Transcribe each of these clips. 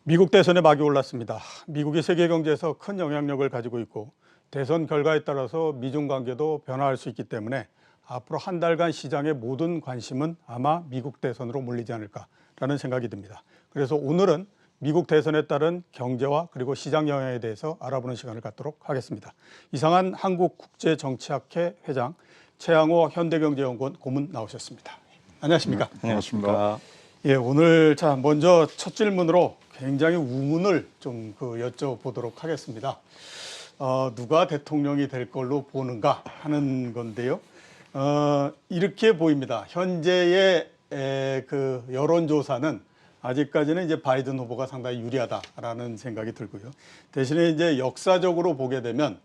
미국 대선에 막이 올랐습니다. 미국이 세계 경제에서 큰 영향력을 가지고 있고 대선 결과에 따라서 미중 관계도 변화할 수 있기 때문에 앞으로 한 달간 시장의 모든 관심은 아마 미국 대선으로 몰리지 않을까라는 생각이 듭니다. 그래서 오늘은 미국 대선에 따른 경제와 그리고 시장 영향에 대해서 알아보는 시간을 갖도록 하겠습니다. 이상한 한국국제정치학회 회장, 최양호 현대경제연구원 고문 나오셨습니다. 안녕하십니까? 안녕하십니까. 예, 오늘 먼저 첫 질문으로 굉장히 우문을 좀 여쭤보도록 하겠습니다. 누가 대통령이 될 걸로 보는가 하는 건데요. 이렇게 보입니다. 현재의 그 여론조사는 아직까지는 이제 바이든 후보가 상당히 유리하다라는 생각이 들고요. 대신에 이제 역사적으로 보게 되면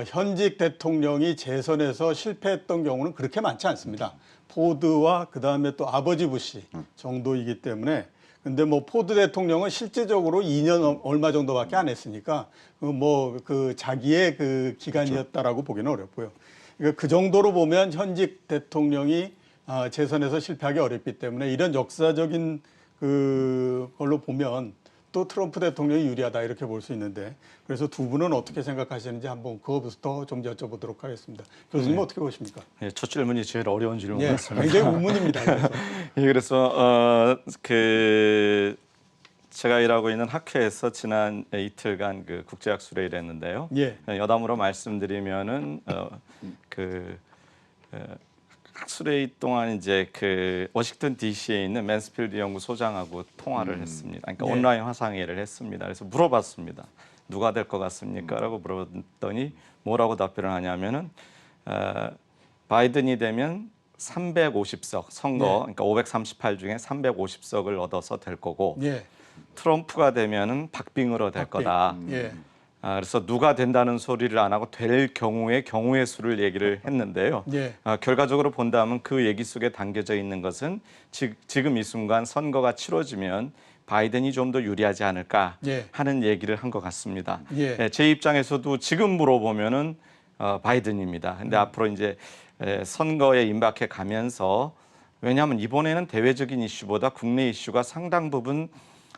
현직 대통령이 재선에서 실패했던 경우는 그렇게 많지 않습니다. 포드와 그 다음에 또 아버지 부시 정도이기 때문에, 근데 뭐 포드 대통령은 실제적으로 2년 얼마 정도밖에 안 했으니까 자기의 그 기간이었다라고 보기는 어렵고요. 그러니까 그 정도로 보면 현직 대통령이 재선에서 실패하기 어렵기 때문에 이런 역사적인 걸로 보면 또 트럼프 대통령이 유리하다 이렇게 볼 수 있는데, 그래서 두 분은 어떻게 생각하시는지 한번 그거부터 좀 여쭤보도록 하겠습니다. 교수님 어떻게 보십니까? 예, 첫 질문이 제일 어려운 질문이었습니다. 굉장히 우문입니다. 그래서. 예, 그래서 제가 일하고 있는 학회에서 지난 이틀간 그 국제학 수레를 했는데요. 예. 여담으로 말씀드리면은 학술회의 동안 이제 그 워싱턴 D.C.에 있는 맨스필드 연구소장하고 통화를 했습니다. 그러니까 예. 온라인 화상회의를 했습니다. 그래서 물어봤습니다. 누가 될 것 같습니까? 라고 물어봤더니 뭐라고 답변을 하냐면은 바이든이 되면 350석 선거, 그러니까 538 중에 350석을 얻어서 될 거고, 예. 트럼프가 되면은 박빙으로 될 거다. 예. 그래서 누가 된다는 소리를 안 하고 될 경우의 수를 얘기를 했는데요. 예. 결과적으로 본다면 그 얘기 속에 담겨져 있는 것은 지금 이 순간 선거가 치러지면 바이든이 좀 더 유리하지 않을까 예. 하는 얘기를 한 것 같습니다. 예. 제 입장에서도 지금 물어보면은 바이든입니다. 근데 앞으로 이제 선거에 임박해 가면서, 왜냐하면 이번에는 대외적인 이슈보다 국내 이슈가 상당 부분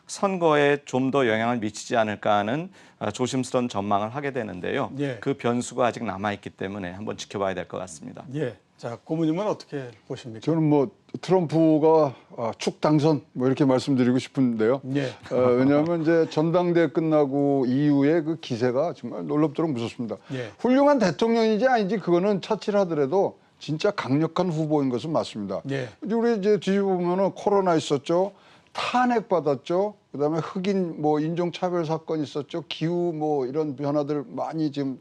선거에 좀 더 영향을 미치지 않을까 하는 조심스러운 전망을 하게 되는데요. 예. 그 변수가 아직 남아있기 때문에 한번 지켜봐야 될 것 같습니다. 예. 자, 고모님은 어떻게 보십니까? 저는 뭐 트럼프가 축 당선 뭐 이렇게 말씀드리고 싶은데요. 예. 왜냐하면 이제 전당대회 끝나고 이후에 그 기세가 정말 놀랍도록 무섭습니다. 예. 훌륭한 대통령인지 아닌지 그거는 차치하더라도 진짜 강력한 후보인 것은 맞습니다. 예. 우리 이제 뒤집어 보면은 코로나 있었죠, 탄핵 받았죠, 그다음에 흑인 뭐 인종차별 사건 있었죠, 기후 뭐 이런 변화들 많이 지금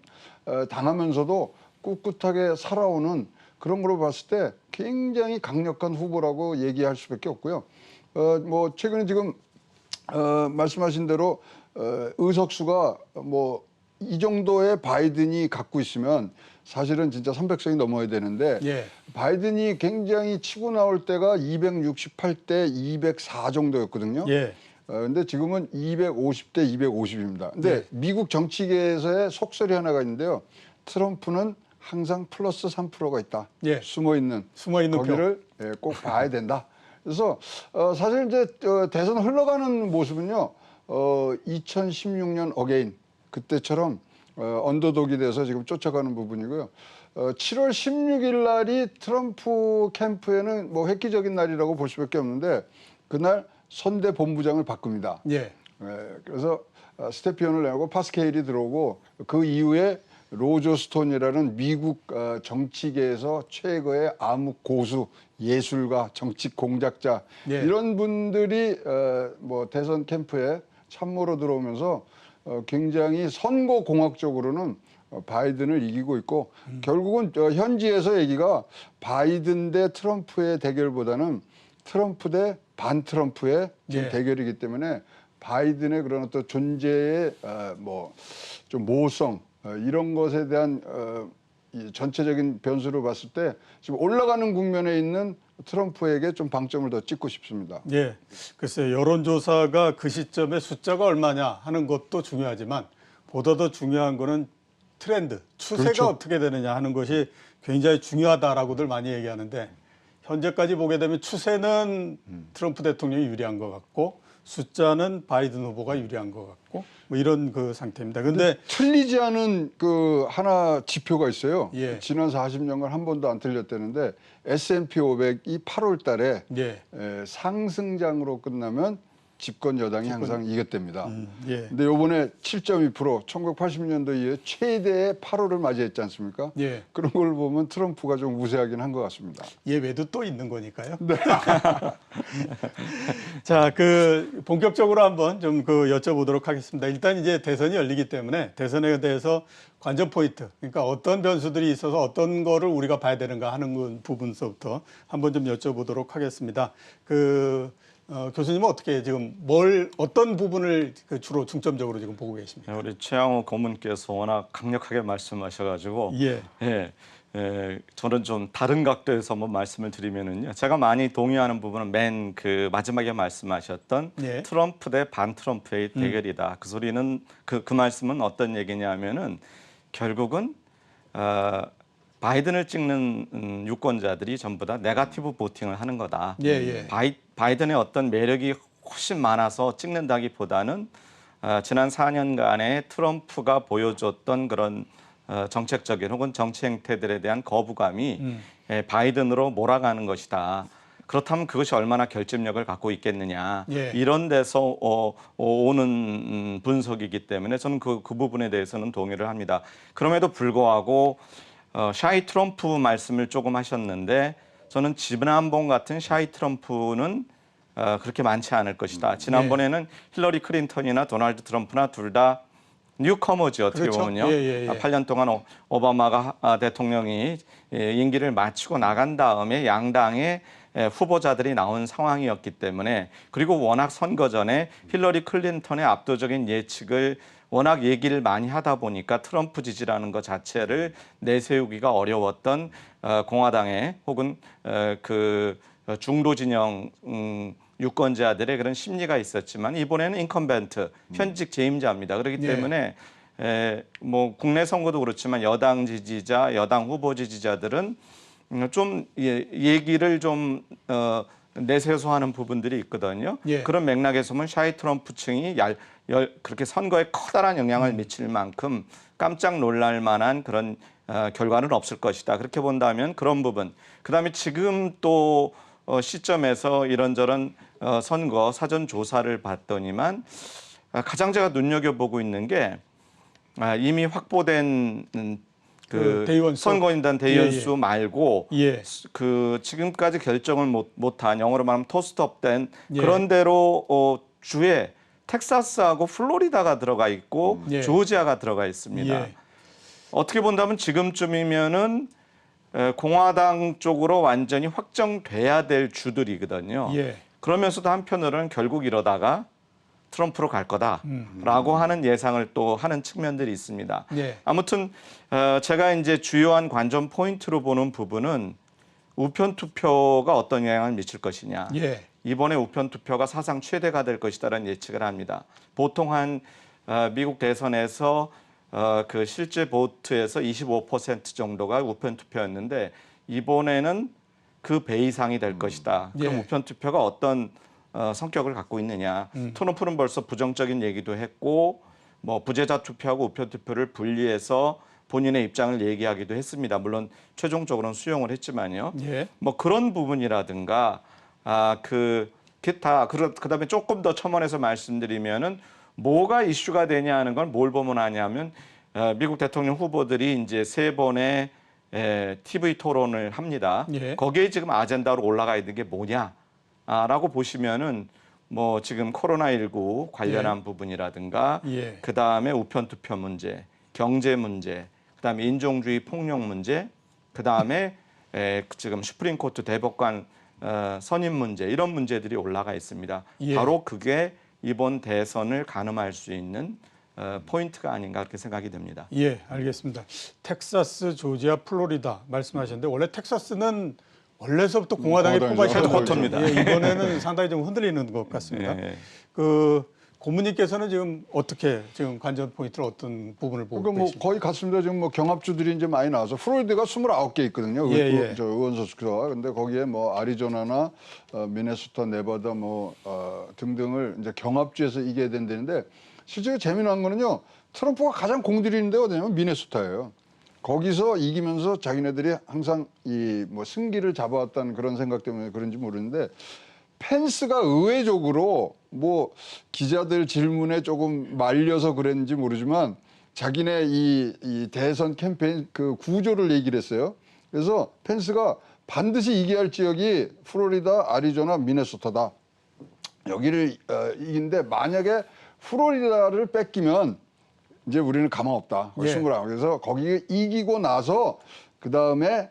당하면서도 꿋꿋하게 살아오는 그런 걸로 봤을 때 굉장히 강력한 후보라고 얘기할 수밖에 없고요. 뭐 최근에 지금 말씀하신 대로 의석수가 뭐 이 정도의 바이든이 갖고 있으면 사실은 진짜 300석이 넘어야 되는데, 예. 바이든이 굉장히 치고 나올 때가 268대 204 정도였거든요. 예. 근데 지금은 250대 250입니다. 근데 예. 미국 정치계에서의 속설이 하나가 있는데요. 트럼프는 항상 플러스 3%가 있다. 예. 숨어 있는 거기를 꼭 봐야 된다. 그래서 사실 이제 대선 흘러가는 모습은요. 2016년 어게인 그때처럼 언더독이 돼서 지금 쫓아가는 부분이고요. 7월 16일 날이 트럼프 캠프에는 뭐 획기적인 날이라고 볼 수밖에 없는데, 그날 선대 본부장을 바꿉니다. 예. 그래서 스테피언을 내고 파스케일이 들어오고, 그 이후에 로저 스톤이라는 미국 정치계에서 최고의 암흑 고수, 예술가, 정치 공작자, 예. 이런 분들이 뭐 대선 캠프에 참모로 들어오면서 굉장히 선거 공학적으로는 바이든을 이기고 있고, 결국은 현지에서 얘기가 바이든 대 트럼프의 대결보다는 트럼프 대 반 트럼프의 예. 대결이기 때문에 바이든의 그런 어떤 존재의 뭐 좀 모호성, 이런 것에 대한 이 전체적인 변수로 봤을 때 지금 올라가는 국면에 있는 트럼프에게 좀 방점을 더 찍고 싶습니다. 예. 글쎄요, 여론조사가 그 시점에 숫자가 얼마냐 하는 것도 중요하지만, 보다 더 중요한 거는 트렌드, 추세가 그렇죠. 어떻게 되느냐 하는 것이 굉장히 중요하다라고들 많이 얘기하는데, 현재까지 보게 되면 추세는 트럼프 대통령이 유리한 것 같고, 숫자는 바이든 후보가 유리한 것 같고 뭐 이런 그 상태입니다. 근데 틀리지 않은 그 하나 지표가 있어요. 예. 지난 40년간 한 번도 안 틀렸다는데 S&P 500이 8월 달에 예. 상승장으로 끝나면 집권 여당이 항상 이겼답니다. 예. 근데 요번에 7.2% 1980년도 이후에 최대의 8월을 맞이했지 않습니까? 예. 그런 걸 보면 트럼프가 좀 우세하긴 한 것 같습니다. 예외도 또 있는 거니까요. 네. 자, 그 본격적으로 한번 좀 그 여쭤보도록 하겠습니다. 일단 이제 대선이 열리기 때문에 대선에 대해서 관전 포인트, 그러니까 어떤 변수들이 있어서 어떤 거를 우리가 봐야 되는가 하는 부분서부터 한번 좀 여쭤보도록 하겠습니다. 교수님은 어떻게 지금 어떤 부분을 그 주로 중점적으로 지금 보고 계십니까? 우리 최양호 고문께서 워낙 강력하게 말씀하셔가지고 예. 저는 좀 다른 각도에서 한번 말씀을 드리면은요. 제가 많이 동의하는 부분은 맨 그 마지막에 말씀하셨던 예. 트럼프 대 반트럼프의 대결이다. 그 소리는 그 말씀은 어떤 얘기냐면은 결국은 바이든을 찍는 유권자들이 전부 다 네거티브 보팅을 하는 거다. 예. 바이든의 어떤 매력이 훨씬 많아서 찍는다기보다는 지난 4년간의 트럼프가 보여줬던 그런 정책적인 혹은 정치 행태들에 대한 거부감이 바이든으로 몰아가는 것이다. 그렇다면 그것이 얼마나 결집력을 갖고 있겠느냐. 예. 이런 데서 오는 분석이기 때문에 저는 그 부분에 대해서는 동의를 합니다. 그럼에도 불구하고 샤이 트럼프 말씀을 조금 하셨는데 저는 지난번 같은 샤이 트럼프는 그렇게 많지 않을 것이다. 지난번에는 힐러리 클린턴이나 도널드 트럼프나 둘 다 뉴커머지 어떻게 그렇죠. 보면요. 예. 8년 동안 오바마가 대통령이 임기를 마치고 나간 다음에 양당의 후보자들이 나온 상황이었기 때문에 그리고 워낙 선거 전에 힐러리 클린턴의 압도적인 예측을 워낙 얘기를 많이 하다 보니까 트럼프 지지라는 것 자체를 내세우기가 어려웠던 공화당의 혹은 그 중도 진영 유권자들의 그런 심리가 있었지만 이번에는 인컴벤트 현직 재임자입니다. 그렇기 때문에 뭐 국내 선거도 그렇지만 여당 지지자, 여당 후보 지지자들은 좀 얘기를 좀 내세워서 하는 부분들이 있거든요. 예. 그런 맥락에서 보면 샤이 트럼프층이 그렇게 선거에 커다란 영향을 미칠 만큼 깜짝 놀랄 만한 그런 결과는 없을 것이다. 그렇게 본다면 그런 부분. 그다음에 지금 또 시점에서 이런저런 선거 사전 조사를 봤더니만 가장 제가 눈여겨보고 있는 게 이미 확보된 그 대의원수. 선거인단 대의원수 말고 예. 그 지금까지 결정을 못한 영어로 말하면 토스트업된 예. 그런 대로 주에 텍사스하고 플로리다가 들어가 있고 예. 조지아가 들어가 있습니다. 예. 어떻게 본다면 지금쯤이면은 공화당 쪽으로 완전히 확정돼야 될 주들이거든요. 예. 그러면서도 한편으로는 결국 이러다가 트럼프로 갈 거다라고 하는 예상을 또 하는 측면들이 있습니다. 예. 아무튼 제가 이제 주요한 관전 포인트로 보는 부분은 우편 투표가 어떤 영향을 미칠 것이냐. 예. 이번에 우편 투표가 사상 최대가 될 것이다라는 예측을 합니다. 보통 한 미국 대선에서 그 실제 보트에서 25% 정도가 우편 투표였는데 이번에는 그 배 이상이 될 것이다. 그럼 예. 우편 투표가 어떤 성격을 갖고 있느냐. 트럼프는 벌써 부정적인 얘기도 했고 뭐 부재자 투표하고 우편 투표를 분리해서 본인의 입장을 얘기하기도 했습니다. 물론 최종적으로는 수용을 했지만요. 예. 뭐 그런 부분이라든가 그 기타 그다음에 조금 더 첨언해서 말씀드리면은 뭐가 이슈가 되냐 하는 건 뭘 보면 아냐면 미국 대통령 후보들이 이제 3번의 TV 토론을 합니다. 예. 거기에 지금 아젠다로 올라가 있는 게 뭐냐라고 보시면은 뭐 지금 코로나19 관련한 부분이라든가 예. 그다음에 우편 투표 문제, 경제 문제, 그다음에 인종주의 폭력 문제, 그다음에 지금 슈프림 코트 대법관 선임 문제 이런 문제들이 올라가 있습니다. 예. 바로 그게 이번 대선을 가늠할 수 있는 포인트가 아닌가 그렇게 생각이 됩니다. 예, 알겠습니다. 텍사스, 조지아, 플로리다 말씀하셨는데 원래 텍사스는 원래서부터 공화당이 공화당이죠. 뽑아있던 헤드쿼터입니다. 예, 이번에는 상당히 좀 흔들리는 것 같습니다. 예. 그 고문님께서는 지금 어떻게 지금 관전 포인트를 어떤 부분을 보고 그러니까 뭐 계십니까? 거의 같습니다. 지금 뭐 경합주들이 이제 많이 나와서 플로리다가 29개 있거든요. 예, 예. 저 의원소수가. 근데 거기에 뭐 아리조나나 미네소타, 네바다 뭐 등등을 이제 경합주에서 이겨야 된다는데 실제로 재미난 거는요. 트럼프가 가장 공들이는 데가 어디냐면 미네소타예요. 거기서 이기면서 자기네들이 항상 이 뭐 승기를 잡아왔다는 그런 생각 때문에 그런지 모르는데 펜스가 의외적으로 뭐 기자들 질문에 조금 말려서 그랬는지 모르지만 자기네 이 대선 캠페인 그 구조를 얘기를 했어요. 그래서 펜스가 반드시 이겨야 할 지역이 플로리다, 아리조나, 미네소타다. 여기를 이긴데 만약에 플로리다를 뺏기면 이제 우리는 가망 없다. 예. 승부를 하고 그래서 거기 이기고 나서 그 다음에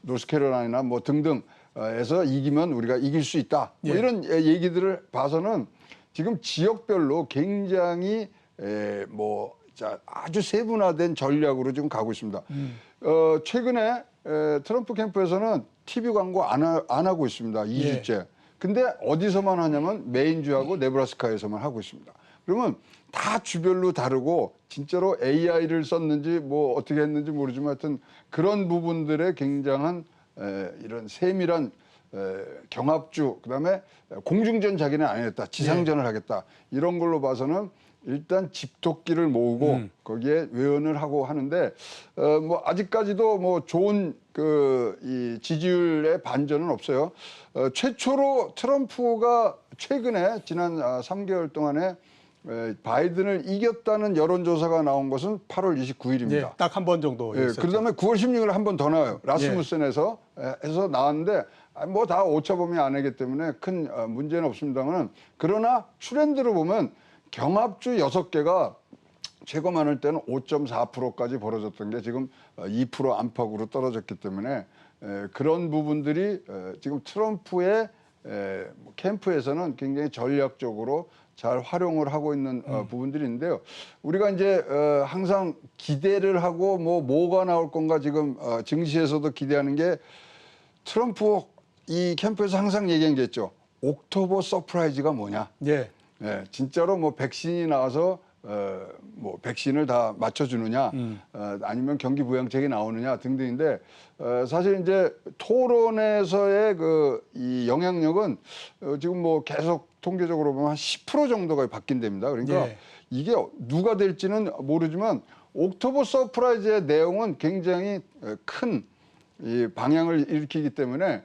노스캐롤라이나 뭐 등등에서 이기면 우리가 이길 수 있다. 뭐 예. 이런 얘기들을 봐서는 지금 지역별로 굉장히 뭐 아주 세분화된 전략으로 지금 가고 있습니다. 최근에 트럼프 캠프에서는 TV 광고 안 하고 있습니다. 2주째. 근데 어디서만 하냐면 메인주하고 네브라스카에서만 하고 있습니다. 그러면 다 주별로 다르고 진짜로 AI를 썼는지 뭐 어떻게 했는지 모르지만 하여튼 그런 부분들의 굉장한 이런 세밀한 경합주 그다음에 공중전 자기는 안 했다. 지상전을 하겠다. 이런 걸로 봐서는 일단 집토끼를 모으고 거기에 외연을 하고 하는데 뭐 아직까지도 뭐 좋은 이 지지율의 반전은 없어요. 최초로 트럼프가 최근에 지난 3개월 동안에 바이든을 이겼다는 여론조사가 나온 것은 8월 29일입니다. 예, 딱 한 번 정도. 예, 그다음에 9월 16일에 한 번 더 나와요. 라스무센에서 해서 나왔는데 뭐 다 오차범위 안이기 때문에 큰 문제는 없습니다만 그러나 트렌드로 보면 경합주 6개가 최고 많을 때는 5.4%까지 벌어졌던 게 지금 2% 안팎으로 떨어졌기 때문에 그런 부분들이 지금 트럼프의 캠프에서는 굉장히 전략적으로 잘 활용을 하고 있는 부분들이 있는데요. 우리가 이제 항상 기대를 하고 뭐가 나올 건가 지금 증시에서도 기대하는 게 트럼프 이 캠프에서 항상 얘기한 게 있죠. 옥토버 서프라이즈가 뭐냐. 예. 예, 진짜로 뭐 백신이 나와서 뭐 백신을 다 맞춰주느냐, 아니면 경기 부양책이 나오느냐 등등인데 사실 이제 토론에서의 이 영향력은 지금 뭐 계속 통계적으로 보면 한 10% 정도가 바뀐답니다. 그러니까 예. 이게 누가 될지는 모르지만 옥토버 서프라이즈의 내용은 굉장히 큰 이 방향을 일으키기 때문에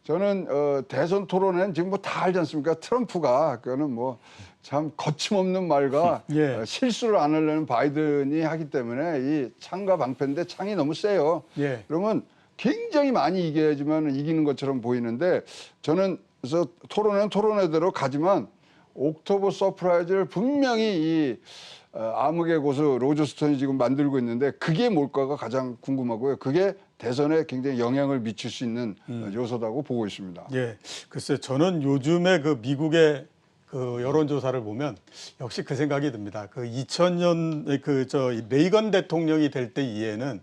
저는 대선 토론에는 지금 뭐 다 알지 않습니까? 트럼프가 그거는 뭐 참 거침없는 말과 예. 실수를 안 하려는 바이든이 하기 때문에 이 창과 방패인데 창이 너무 세요. 예. 그러면 굉장히 많이 이겨야지만 이기는 것처럼 보이는데 저는 그래서 토론은 토론회대로 가지만 옥토버 서프라이즈를 분명히 이 암흑의 고수 로저스턴이 지금 만들고 있는데 그게 뭘까가 가장 궁금하고요. 그게 대선에 굉장히 영향을 미칠 수 있는 요소다고 보고 있습니다. 예. 글쎄 저는 요즘에 그 미국의 그 여론조사를 보면 역시 그 생각이 듭니다. 그 2000년 레이건 대통령이 될 때 이후에는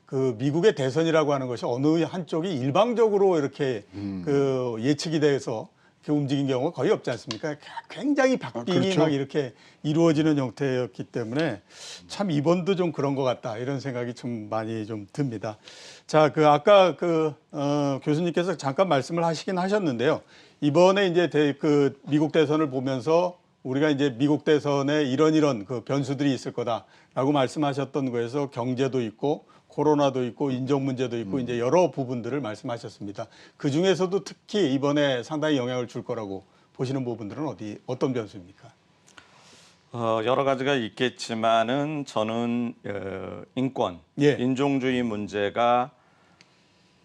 그 미국의 대선이라고 하는 것이 어느 한쪽이 일방적으로 이렇게 그 예측이 돼서 이렇게 움직인 경우가 거의 없지 않습니까? 굉장히 박빙이 그렇죠. 막 이렇게 이루어지는 형태였기 때문에 참 이번도 좀 그런 것 같다 이런 생각이 좀 많이 좀 듭니다. 자, 그 아까 교수님께서 잠깐 말씀을 하시긴 하셨는데요. 이번에 이제 그 미국 대선을 보면서 우리가 이제 미국 대선에 이런 그 변수들이 있을 거다라고 말씀하셨던 거에서 경제도 있고 코로나도 있고 인종 문제도 있고 이제 여러 부분들을 말씀하셨습니다. 그 중에서도 특히 이번에 상당히 영향을 줄 거라고 보시는 부분들은 어떤 변수입니까? 여러 가지가 있겠지만은 저는 인권, 예. 인종주의 문제가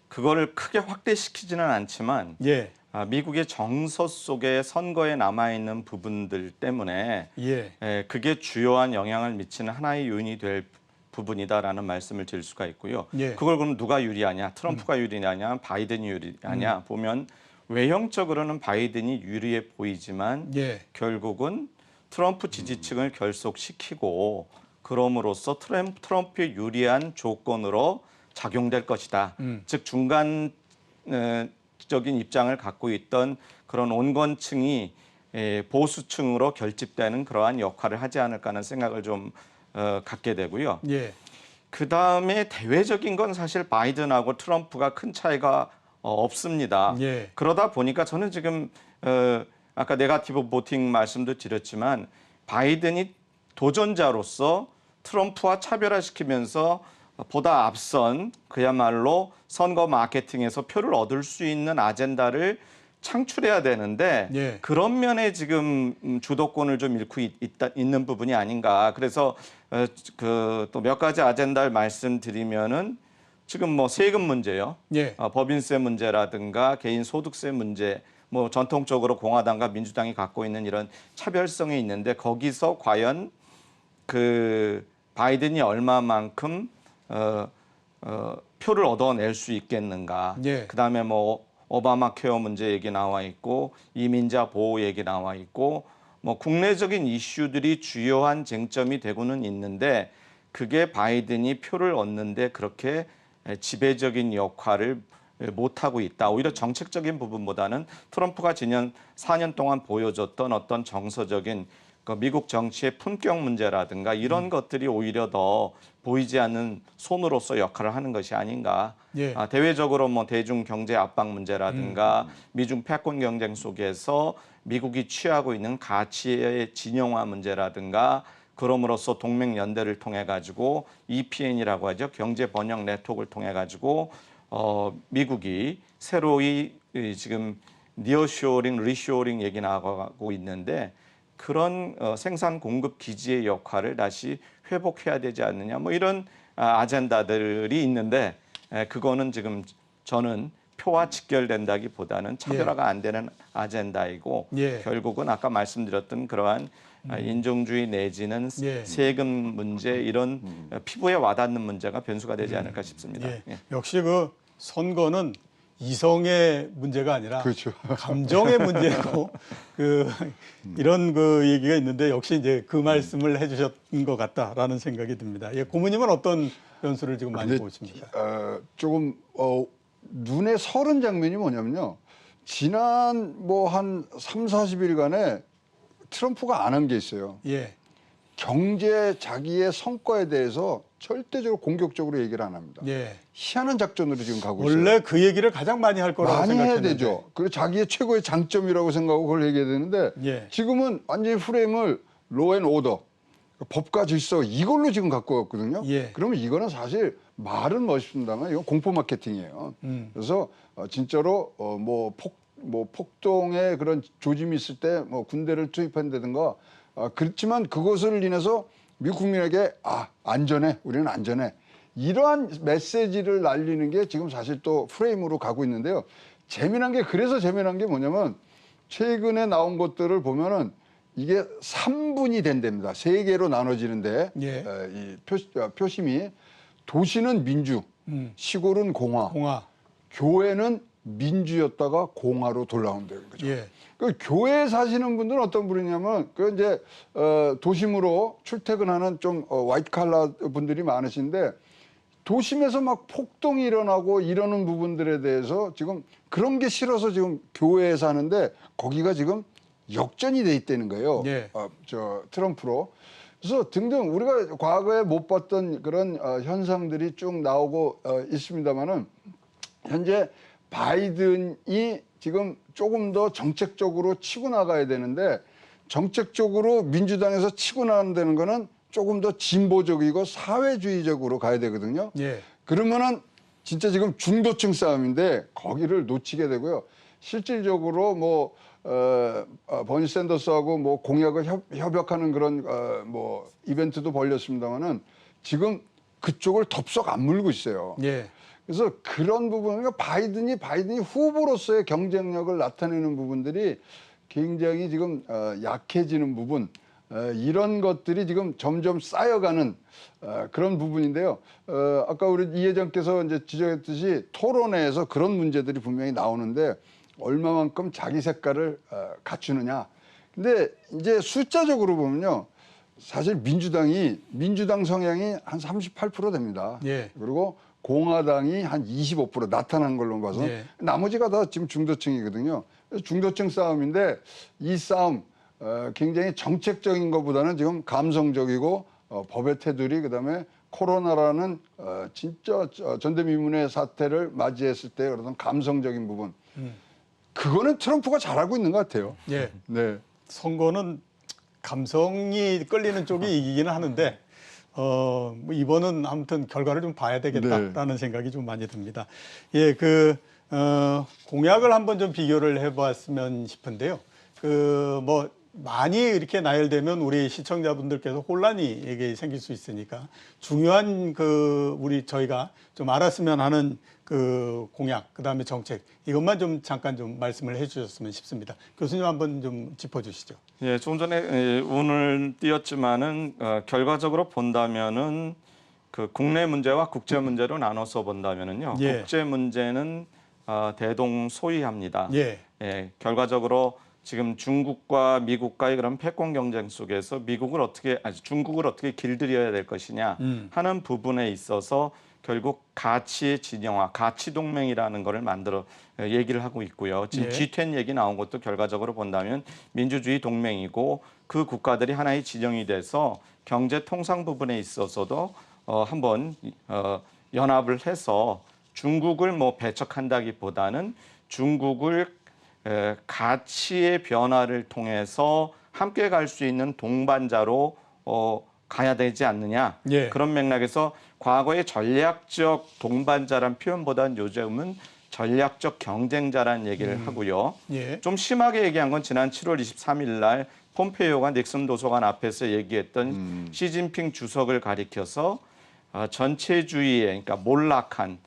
그거를 크게 확대시키지는 않지만 예. 미국의 정서 속에 선거에 남아있는 부분들 때문에 예. 그게 주요한 영향을 미치는 하나의 요인이 될 부분이다라는 말씀을 드릴 수가 있고요. 예. 그걸 그럼 누가 유리하냐? 트럼프가 유리하냐? 바이든이 유리하냐? 보면 외형적으로는 바이든이 유리해 보이지만 예. 결국은 트럼프 지지층을 결속시키고 그럼으로써 트럼프의 유리한 조건으로 작용될 것이다. 즉 중간적인 입장을 갖고 있던 그런 온건층이 보수층으로 결집되는 그러한 역할을 하지 않을까 하는 생각을 좀 갖게 되고요. 예. 그 다음에 대외적인 건 사실 바이든하고 트럼프가 큰 차이가 없습니다. 예. 그러다 보니까 저는 지금 아까 네거티브 보팅 말씀도 드렸지만 바이든이 도전자로서 트럼프와 차별화시키면서 보다 앞선 그야말로 선거 마케팅에서 표를 얻을 수 있는 아젠다를 창출해야 되는데 예. 그런 면에 지금 주도권을 좀 잃고 있는 부분이 아닌가. 그래서 그 또 몇 가지 아젠다를 말씀드리면은 지금 뭐 세금 문제요, 예. 법인세 문제라든가 개인 소득세 문제, 뭐 전통적으로 공화당과 민주당이 갖고 있는 이런 차별성이 있는데 거기서 과연 그 바이든이 얼마만큼 표를 얻어낼 수 있겠는가. 예. 그다음에 뭐 오바마 케어 문제 얘기 나와 있고 이민자 보호 얘기 나와 있고 뭐 국내적인 이슈들이 주요한 쟁점이 되고는 있는데 그게 바이든이 표를 얻는데 그렇게 지배적인 역할을 못하고 있다. 오히려 정책적인 부분보다는 트럼프가 지난 4년 동안 보여줬던 어떤 정서적인 그 미국 정치의 품격 문제라든가 이런 것들이 오히려 더 보이지 않는 손으로서 역할을 하는 것이 아닌가. 예. 대외적으로 뭐 대중 경제 압박 문제라든가 미중 패권 경쟁 속에서 미국이 취하고 있는 가치의 진영화 문제라든가 그럼으로써 동맹 연대를 통해 가지고 EPN이라고 하죠. 경제 번영 네트워크를 통해 가지고 미국이 새로이 지금 니어쇼링, 리쇼링 얘기 나가고 있는데 그런 생산 공급 기지의 역할을 다시 회복해야 되지 않느냐. 뭐 이런 아젠다들이 있는데 그거는 지금 저는 표와 직결된다기보다는 차별화가 안 되는 아젠다이고 예. 결국은 아까 말씀드렸던 그러한 인종주의 내지는 예. 세금 문제 이런 피부에 와닿는 문제가 변수가 되지 않을까 싶습니다. 예. 예. 역시 그 선거는 이성의 문제가 아니라 그렇죠. 감정의 문제고 그 이런 그 얘기가 있는데 역시 이제 그 말씀을 해주셨던 것 같다라는 생각이 듭니다. 예, 고모님은 어떤 변수를 지금 많이 근데, 보십니까? 조금 눈에 서른 장면이 뭐냐면요. 지난 뭐 한 3, 40일간에 트럼프가 안 한 게 있어요. 예, 경제 자기의 성과에 대해서 절대적으로 공격적으로 얘기를 안 합니다. 예. 희한한 작전으로 지금 가고 있어요. 원래 그 얘기를 가장 많이 할 거라고 많이 해야 생각했는데. 되죠. 그리고 자기의 최고의 장점이라고 생각하고 그걸 얘기해야 되는데 예. 지금은 완전히 프레임을 로앤 오더, 법과 질서 이걸로 지금 갖고 왔거든요. 예. 그러면 이거는 사실 말은 멋있습니다만 이건 공포 마케팅이에요. 그래서 진짜로 뭐 폭동의 그런 조짐이 있을 때 뭐 군대를 투입한다든가 그렇지만 그것을 인해서 미국 국민에게 안전해, 우리는 안전해. 이러한 메시지를 날리는 게 지금 사실 또 프레임으로 가고 있는데요. 재미난 게 그래서 재미난 게 뭐냐면 최근에 나온 것들을 보면은 이게 3분이 된답니다. 3개로 나눠지는데 예. 이 표심이 도시는 민주, 시골은 공화, 교회는 민주였다가 공화로 돌아온다는 거죠. 예. 그 교회에 사시는 분들은 어떤 분이냐면 그 이제 도심으로 출퇴근하는 좀 화이트 칼라 분들이 많으신데 도심에서 막 폭동이 일어나고 이러는 부분들에 대해서 지금 그런 게 싫어서 지금 교회에 사는데 거기가 지금 역전이 돼 있다는 거예요. 예. 트럼프로. 그래서 등등 우리가 과거에 못 봤던 그런 현상들이 쭉 나오고 있습니다만은 현재 바이든이 지금 조금 더 정책적으로 치고 나가야 되는데 정책적으로 민주당에서 치고 나간다는 거는 조금 더 진보적이고 사회주의적으로 가야 되거든요. 예. 그러면은 진짜 지금 중도층 싸움인데 거기를 놓치게 되고요. 실질적으로 뭐 버니 샌더스하고 뭐 공약을 협약하는 그런 뭐 이벤트도 벌렸습니다만은 지금 그쪽을 덥석 안 물고 있어요. 예. 그래서 그런 부분, 그러니까 바이든이 후보로서의 경쟁력을 나타내는 부분들이 굉장히 지금 약해지는 부분, 이런 것들이 지금 점점 쌓여가는 그런 부분인데요. 아까 우리 이 회장께서 이제 지적했듯이 토론회에서 그런 문제들이 분명히 나오는데 얼마만큼 자기 색깔을 갖추느냐. 근데 이제 숫자적으로 보면요. 사실 민주당 성향이 한 38% 됩니다. 예. 그리고 공화당이 한 25% 나타난 걸로 봐서 예. 나머지가 다 지금 중도층이거든요. 중도층 싸움인데 이 싸움 굉장히 정책적인 것보다는 지금 감성적이고 법의 테두리 그다음에 코로나라는 진짜 전대미문의 사태를 맞이했을 때 그런 감성적인 부분 그거는 트럼프가 잘하고 있는 것 같아요. 예. 네. 선거는 감성이 끌리는 쪽이 이기기는 하는데 뭐 이번은 아무튼 결과를 좀 봐야 되겠다라는 생각이 좀 많이 듭니다. 예, 공약을 한번 좀 비교를 해봤으면 싶은데요. 뭐 많이 이렇게 나열되면 우리 시청자분들께서 혼란이 이게 생길 수 있으니까 중요한 저희가 좀 알았으면 하는 공약, 그다음에 정책 이것만 좀 잠깐 좀 말씀을 해주셨으면 싶습니다. 교수님 한번 좀 짚어주시죠. 예, 조금 전에 운을 띄었지만은 결과적으로 본다면은 국내 문제와 국제 문제로 나눠서 본다면은요. 예. 국제 문제는 대동소이합니다. 예. 예, 결과적으로 지금 중국과 미국과의 그런 패권 경쟁 속에서 중국을 어떻게 길들여야 될 것이냐 하는 부분에 있어서 결국 가치의 진영화, 가치 동맹이라는 거를 만들어 얘기를 하고 있고요. 지금 예. G10 얘기 나온 것도 결과적으로 본다면 민주주의 동맹이고 그 국가들이 하나의 진영이 돼서 경제 통상 부분에 있어서도 한번 연합을 해서 중국을 뭐 배척한다기보다는 중국을 가치의 변화를 통해서 함께 갈 수 있는 동반자로 가야 되지 않느냐. 예. 그런 맥락에서 과거의 전략적 동반자란 표현보다는 요즘은 전략적 경쟁자라는 얘기를 하고요. 예. 좀 심하게 얘기한 건 지난 7월 23일 날 폼페이오가 닉슨 도서관 앞에서 얘기했던 시진핑 주석을 가리켜서 전체주의의 그러니까 몰락한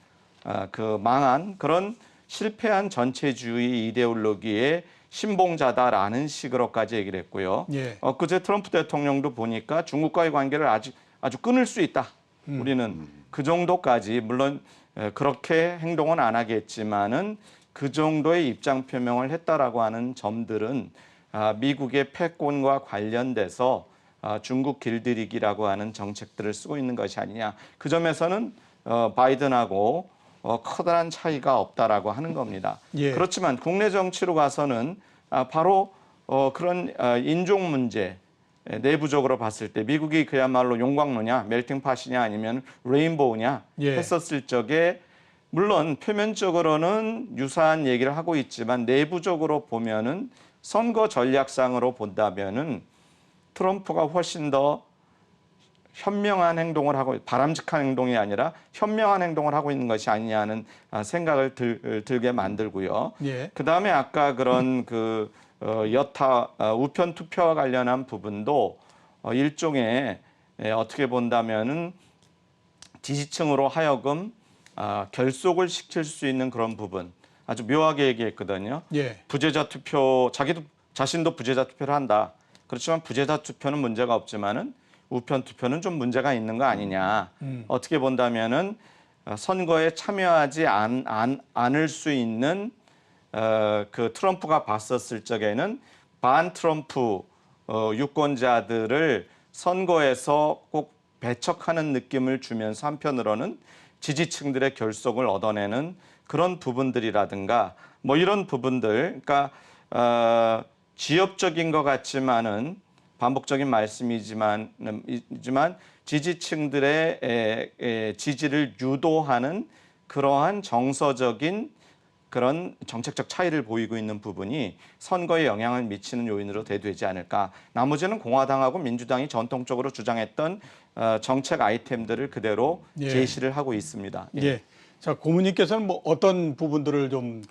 망한 그런 실패한 전체주의 이데올로기의 신봉자다라는 식으로까지 얘기를 했고요. 예. 그제 트럼프 대통령도 보니까 중국과의 관계를 아주 끊을 수 있다. 우리는 그 정도까지 물론 그렇게 행동은 안 하겠지만은 그 정도의 입장 표명을 했다라고 하는 점들은 미국의 패권과 관련돼서 중국 길들이기라고 하는 정책들을 쓰고 있는 것이 아니냐. 그 점에서는 바이든하고 커다란 차이가 없다라고 하는 겁니다. 예. 그렇지만 국내 정치로 가서는 바로 그런 인종 문제 내부적으로 봤을 때 미국이 그야말로 용광로냐, 멜팅팟이냐 아니면 레인보우냐 예. 했었을 적에 물론 표면적으로는 유사한 얘기를 하고 있지만 내부적으로 보면은 선거 전략상으로 본다면은 트럼프가 훨씬 더 현명한 행동을 하고 바람직한 행동이 아니라 현명한 행동을 하고 있는 것이 아니냐는 생각을 들게 만들고요. 예. 그다음에 아까 그런 여타 우편 투표와 관련한 부분도 일종의 어떻게 본다면은 지지층으로 하여금 결속을 시킬 수 있는 그런 부분 아주 묘하게 얘기했거든요. 예. 부재자 투표 자신도 부재자 투표를 한다. 그렇지만 부재자 투표는 문제가 없지만은 우편 투표는 좀 문제가 있는 거 아니냐. 어떻게 본다면은 선거에 참여하지 않을 수 있는 트럼프가 봤었을 적에는 반 트럼프 유권자들을 선거에서 꼭 배척하는 느낌을 주면서 한편으로는 지지층들의 결속을 얻어내는 그런 부분들이라든가 뭐 이런 부분들, 그러니까 지엽적인 것 같지만은 반복적인 말씀이지만 지지층들의 지지를 유도하는 그러한 정서적인 그런 정책적 차이를 보이고 있는 부분이 선거에 영향을 미치는 요인으로 대두되지 않을까. 나머지는 공화당하고 민주당이 전통적으로 주장했던 정책 아이템들을 그대로 예. 제시를 하고 있습니다. 예. 자, 고문님께서는 뭐 어떤 부분들을 좀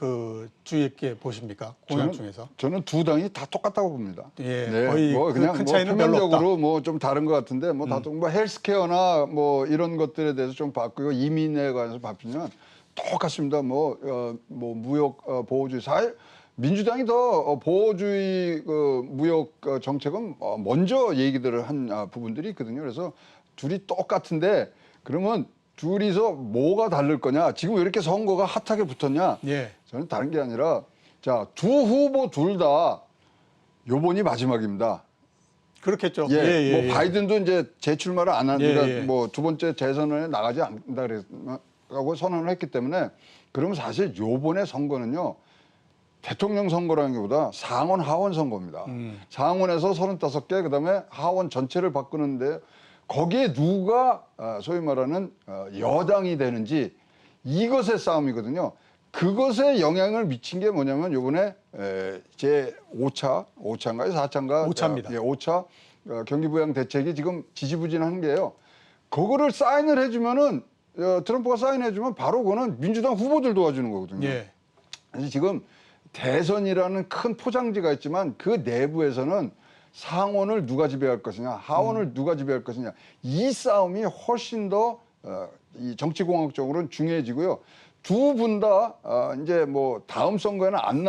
주의 있게 보십니까? 공약 중에서? 저는 두 당이 다 똑같다고 봅니다. 예, 거의 그냥 큰 차이는 별로 표면적으로 뭐 좀 다른 것 같은데 뭐 다 뭐 헬스케어나 뭐 이런 것들에 대해서 좀 바꾸고 이민에 관해서 바꾸면 똑같습니다. 뭐 무역 보호주의 사실 민주당이 더 보호주의 무역 정책은 먼저 얘기들을 한 부분들이 있거든요. 그래서 둘이 똑같은데 그러면 둘이서 뭐가 다를 거냐? 지금 왜 이렇게 선거가 핫하게 붙었냐? 예. 저는 다른 게 아니라 자, 두 후보 둘 다 요번이 마지막입니다. 그렇겠죠. 뭐 바이든도 이제 재출마를 안 하니까 예. 뭐 두 번째 재선에 나가지 않는다 그랬고 선언을 했기 때문에 그러면 사실 요번에 선거는요. 대통령 선거라는 게보다 상원 하원 선거입니다. 상원에서 35개, 그다음에 하원 전체를 바꾸는데 거기에 누가 소위 말하는 여당이 되는지 이것의 싸움이거든요. 그것에 영향을 미친 게 뭐냐면 요번에 제 5차인가요? 4차인가? 5차입니다. 예, 5차 경기부양 대책이 지금 지지부진한 게요. 그거를 사인을 해주면은 트럼프가 사인해주면 바로 그거는 민주당 후보들 도와주는 거거든요. 예. 그래서 지금 대선이라는 큰 포장지가 있지만 그 내부에서는 상원을 누가 지배할 것이냐, 하원을 누가 지배할 것이냐, 이 싸움이 훨씬 더 이 정치공학적으로는 중요해지고요. 두 분 다 이제 뭐 다음 선거에는 안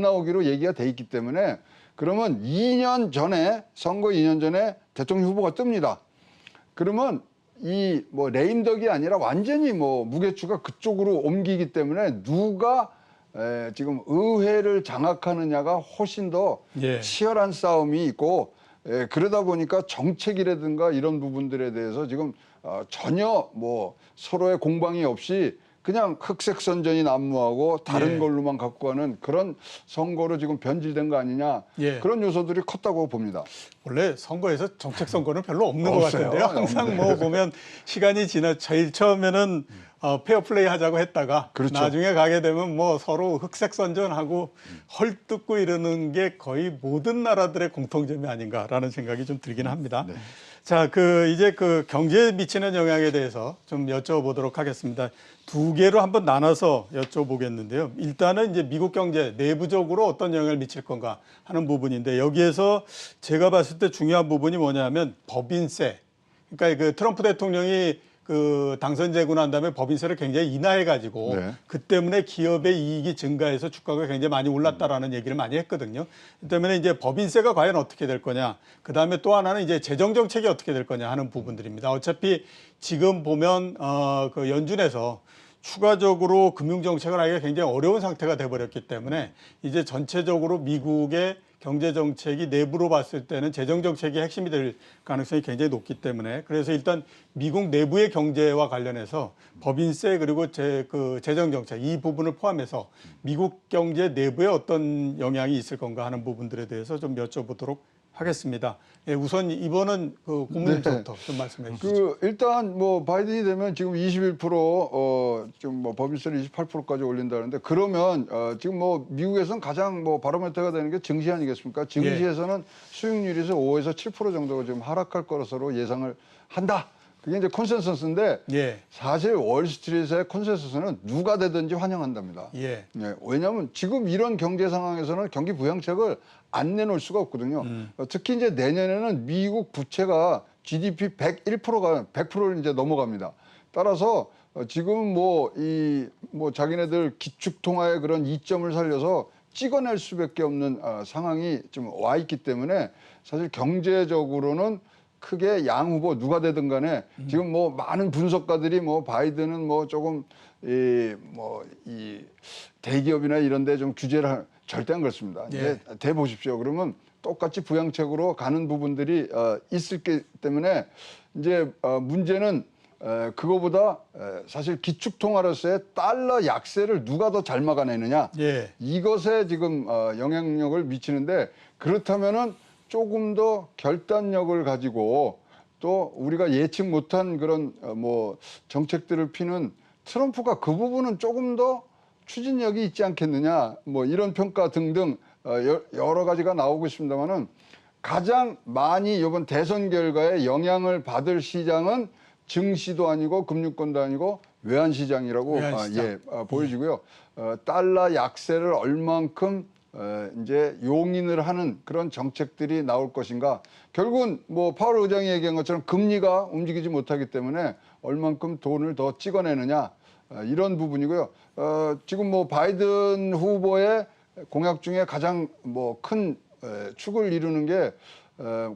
나오기로 얘기가 돼 있기 때문에 그러면 2년 전에 선거 2년 전에 대통령 후보가 뜹니다. 그러면 이 뭐 레임덕이 아니라 완전히 뭐 무게추가 그쪽으로 옮기기 때문에 누가 지금 의회를 장악하느냐가 훨씬 더 예. 치열한 싸움이 있고 그러다 보니까 정책이라든가 이런 부분들에 대해서 지금 전혀 뭐 서로의 공방이 없이 그냥 흑색 선전이 난무하고 다른 예. 걸로만 갖고 가는 그런 선거로 지금 변질된 거 아니냐 예. 그런 요소들이 컸다고 봅니다. 원래 선거에서 정책 선거는 별로 없는 것 없어요. 같은데요. 항상 뭐 보면 시간이 지나 제일 처음에는 페어플레이 하자고 했다가 그렇죠. 나중에 가게 되면 뭐 서로 흑색 선전하고 헐뜯고 이러는 게 거의 모든 나라들의 공통점이 아닌가라는 생각이 좀 들긴 합니다. 네. 자, 이제 경제에 미치는 영향에 대해서 좀 여쭤보도록 하겠습니다. 두 개로 한번 나눠서 여쭤보겠는데요. 일단은 이제 미국 경제 내부적으로 어떤 영향을 미칠 건가 하는 부분인데 여기에서 제가 봤을 때 중요한 부분이 뭐냐면 법인세. 그러니까 그 트럼프 대통령이 당선되고 난 다음에 법인세를 굉장히 인하해가지고 네. 그 때문에 기업의 이익이 증가해서 주가가 굉장히 많이 올랐다라는 얘기를 많이 했거든요. 그 때문에 이제 법인세가 과연 어떻게 될 거냐. 그 다음에 또 하나는 이제 재정 정책이 어떻게 될 거냐 하는 부분들입니다. 어차피 지금 보면 그 연준에서 추가적으로 금융 정책을 하기가 굉장히 어려운 상태가 돼버렸기 때문에 이제 전체적으로 미국의 경제 정책이 내부로 봤을 때는 재정 정책이 핵심이 될 가능성이 굉장히 높기 때문에 그래서 일단 미국 내부의 경제와 관련해서 법인세 그리고 재정 정책 이 부분을 포함해서 미국 경제 내부에 어떤 영향이 있을 건가 하는 부분들에 대해서 좀 여쭤보도록 하겠습니다. 예, 우선 이번은 고문님부터 좀 말씀해 주시죠. 일단 뭐 바이든이 되면 지금 21% 지금 뭐 법인세를 28%까지 올린다는데 그러면 지금 뭐 미국에서는 가장 뭐 바로메터가 되는 게 증시 아니겠습니까? 증시에서는 수익률에서 5에서 7% 정도가 지금 하락할 것으로 예상을 한다. 그게 이제 컨센서스인데 예. 사실 월스트리트의 컨센서스는 누가 되든지 환영한답니다. 예. 네, 왜냐하면 지금 이런 경제 상황에서는 경기 부양책을 안 내놓을 수가 없거든요. 특히 이제 내년에는 미국 부채가 GDP 101%가 100%를 이제 넘어갑니다. 따라서 지금 뭐 자기네들 기축통화의 그런 이점을 살려서 찍어낼 수밖에 없는 상황이 좀 와 있기 때문에 사실 경제적으로는 크게 양 후보 누가 되든 간에 지금 뭐 많은 분석가들이 뭐 바이든은 뭐 조금 이 대기업이나 이런 데 좀 규제를 절대 안 그렇습니다. 예. 이제 대 보십시오. 그러면 똑같이 부양책으로 가는 부분들이 있을 게 때문에 이제 문제는 그거보다 사실 기축통화로서의 달러 약세를 누가 더 잘 막아내느냐 예. 이것에 지금 영향력을 미치는데 그렇다면은 조금 더 결단력을 가지고 또 우리가 예측 못한 그런 뭐 정책들을 피는 트럼프가 그 부분은 조금 더 추진력이 있지 않겠느냐 뭐 이런 평가 등등 여러 가지가 나오고 있습니다만은 가장 많이 이번 대선 결과에 영향을 받을 시장은 증시도 아니고 금융권도 아니고 외환시장이라고 외환시장. 보여지고요. 달러 약세를 얼만큼 이제 용인을 하는 그런 정책들이 나올 것인가. 결국은 뭐 파월 의장이 얘기한 것처럼 금리가 움직이지 못하기 때문에 얼만큼 돈을 더 찍어내느냐 이런 부분이고요. 지금 뭐 바이든 후보의 공약 중에 가장 뭐 큰 축을 이루는 게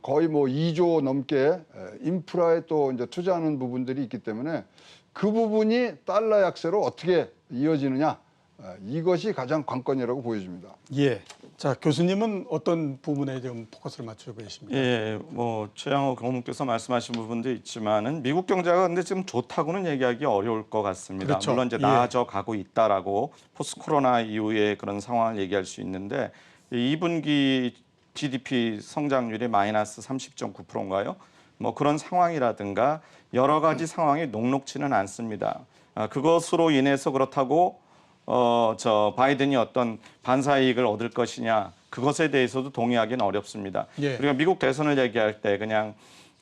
거의 뭐 2조 넘게 인프라에 또 이제 투자하는 부분들이 있기 때문에 그 부분이 달러 약세로 어떻게 이어지느냐 이것이 가장 관건이라고 보여집니다. 예. 자, 교수님은 어떤 부분에 좀 포커스를 맞추고 계십니까? 예, 뭐 최양호 교무께서 말씀하신 부분도 있지만은 미국 경제가 근데 지금 좋다고는 얘기하기 어려울 것 같습니다. 그렇죠. 물론 이제 예. 나아져 가고 있다라고 포스트 코로나 이후의 그런 상황을 얘기할 수 있는데 2분기 GDP 성장률이 마이너스 30.9%인가요? 뭐 그런 상황이라든가 여러 가지 상황이 녹록지는 않습니다. 그것으로 인해서 그렇다고 바이든이 어떤 반사이익을 얻을 것이냐 그것에 대해서도 동의하기는 어렵습니다. 예. 우리가 미국 대선을 얘기할 때 그냥